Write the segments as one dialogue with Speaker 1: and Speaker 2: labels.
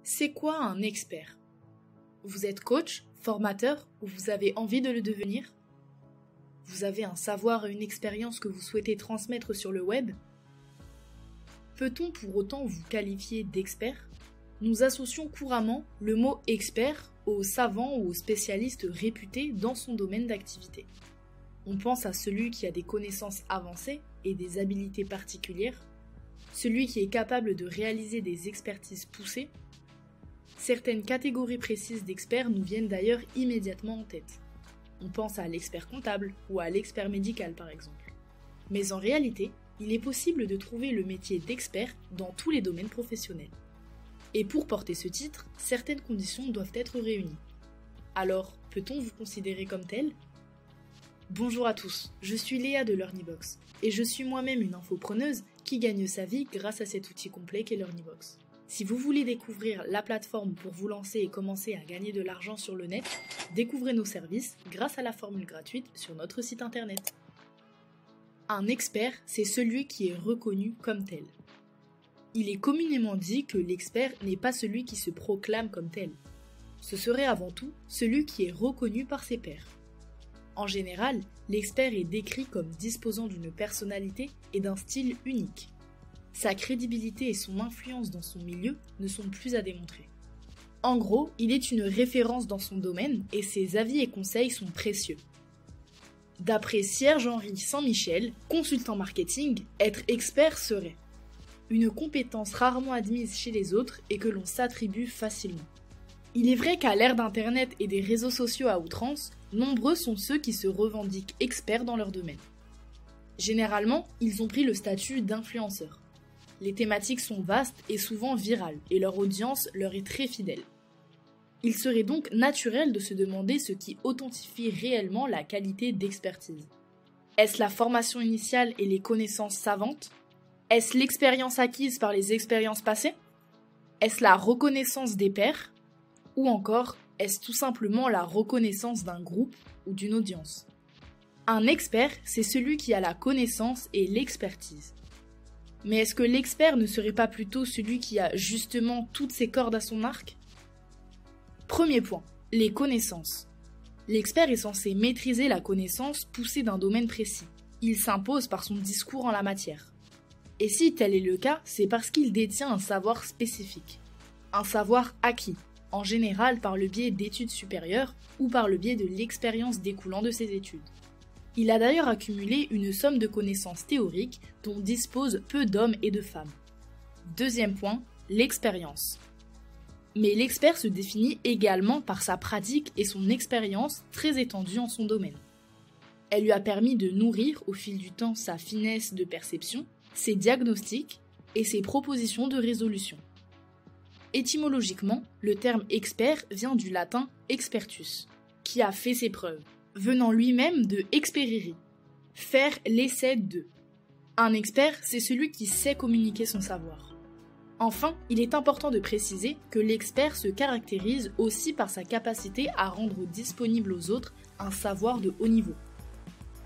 Speaker 1: C'est quoi un expert? Vous êtes coach, formateur ou vous avez envie de le devenir? Vous avez un savoir et une expérience que vous souhaitez transmettre sur le web? Peut-on pour autant vous qualifier d'expert? Nous associons couramment le mot expert aux savants ou aux spécialistes réputés dans son domaine d'activité. On pense à celui qui a des connaissances avancées et des habilités particulières, celui qui est capable de réaliser des expertises poussées. Certaines catégories précises d'experts nous viennent d'ailleurs immédiatement en tête. On pense à l'expert comptable ou à l'expert médical par exemple. Mais en réalité, il est possible de trouver le métier d'expert dans tous les domaines professionnels. Et pour porter ce titre, certaines conditions doivent être réunies. Alors, peut-on vous considérer comme tel? Bonjour à tous, je suis Léa de LearnyBox et je suis moi-même une infopreneuse qui gagne sa vie grâce à cet outil complet qu'est LearnyBox. Si vous voulez découvrir la plateforme pour vous lancer et commencer à gagner de l'argent sur le net, découvrez nos services grâce à la formule gratuite sur notre site internet. Un expert, c'est celui qui est reconnu comme tel. Il est communément dit que l'expert n'est pas celui qui se proclame comme tel. Ce serait avant tout celui qui est reconnu par ses pairs. En général, l'expert est décrit comme disposant d'une personnalité et d'un style unique. Sa crédibilité et son influence dans son milieu ne sont plus à démontrer. En gros, il est une référence dans son domaine et ses avis et conseils sont précieux. D'après Cierge-Henri Saint-Michel, consultant marketing, être expert serait une compétence rarement admise chez les autres et que l'on s'attribue facilement. Il est vrai qu'à l'ère d'Internet et des réseaux sociaux à outrance, nombreux sont ceux qui se revendiquent experts dans leur domaine. Généralement, ils ont pris le statut d'influenceurs. Les thématiques sont vastes et souvent virales, et leur audience leur est très fidèle. Il serait donc naturel de se demander ce qui authentifie réellement la qualité d'expertise. Est-ce la formation initiale et les connaissances savantes? Est-ce l'expérience acquise par les expériences passées? Est-ce la reconnaissance des pairs? Ou encore, est-ce tout simplement la reconnaissance d'un groupe ou d'une audience? Un expert, c'est celui qui a la connaissance et l'expertise. Mais est-ce que l'expert ne serait pas plutôt celui qui a justement toutes ses cordes à son arc? Premier point, les connaissances. L'expert est censé maîtriser la connaissance poussée d'un domaine précis. Il s'impose par son discours en la matière. Et si tel est le cas, c'est parce qu'il détient un savoir spécifique. Un savoir acquis, en général par le biais d'études supérieures ou par le biais de l'expérience découlant de ces études. Il a d'ailleurs accumulé une somme de connaissances théoriques dont disposent peu d'hommes et de femmes. Deuxième point, l'expérience. Mais l'expert se définit également par sa pratique et son expérience très étendue en son domaine. Elle lui a permis de nourrir au fil du temps sa finesse de perception, ses diagnostics et ses propositions de résolution. Étymologiquement, le terme expert vient du latin expertus, qui a fait ses preuves, venant lui-même de experiri, faire l'essai de. Un expert, c'est celui qui sait communiquer son savoir. Enfin, il est important de préciser que l'expert se caractérise aussi par sa capacité à rendre disponible aux autres un savoir de haut niveau.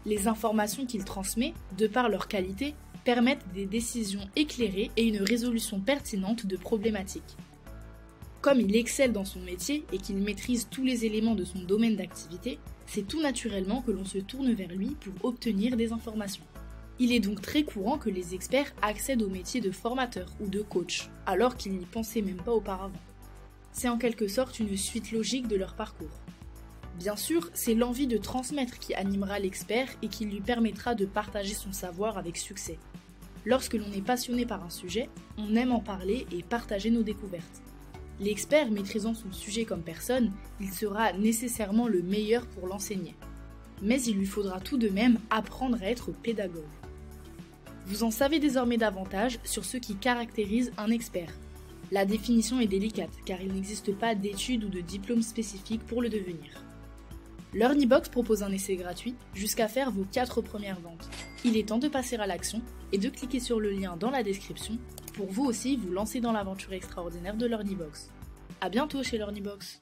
Speaker 1: Les informations qu'il transmet, de par leur qualité, permettent des décisions éclairées et une résolution pertinente de problématiques. Comme il excelle dans son métier et qu'il maîtrise tous les éléments de son domaine d'activité, c'est tout naturellement que l'on se tourne vers lui pour obtenir des informations. Il est donc très courant que les experts accèdent au métier de formateur ou de coach, alors qu'ils n'y pensaient même pas auparavant. C'est en quelque sorte une suite logique de leur parcours. Bien sûr, c'est l'envie de transmettre qui animera l'expert et qui lui permettra de partager son savoir avec succès. Lorsque l'on est passionné par un sujet, on aime en parler et partager nos découvertes. L'expert maîtrisant son sujet comme personne, il sera nécessairement le meilleur pour l'enseigner. Mais il lui faudra tout de même apprendre à être pédagogue. Vous en savez désormais davantage sur ce qui caractérise un expert. La définition est délicate car il n'existe pas d'études ou de diplôme spécifique pour le devenir. LearnyBox propose un essai gratuit jusqu'à faire vos 4 premières ventes. Il est temps de passer à l'action et de cliquer sur le lien dans la description pour vous aussi vous lancer dans l'aventure extraordinaire de LearnyBox. À bientôt chez LearnyBox.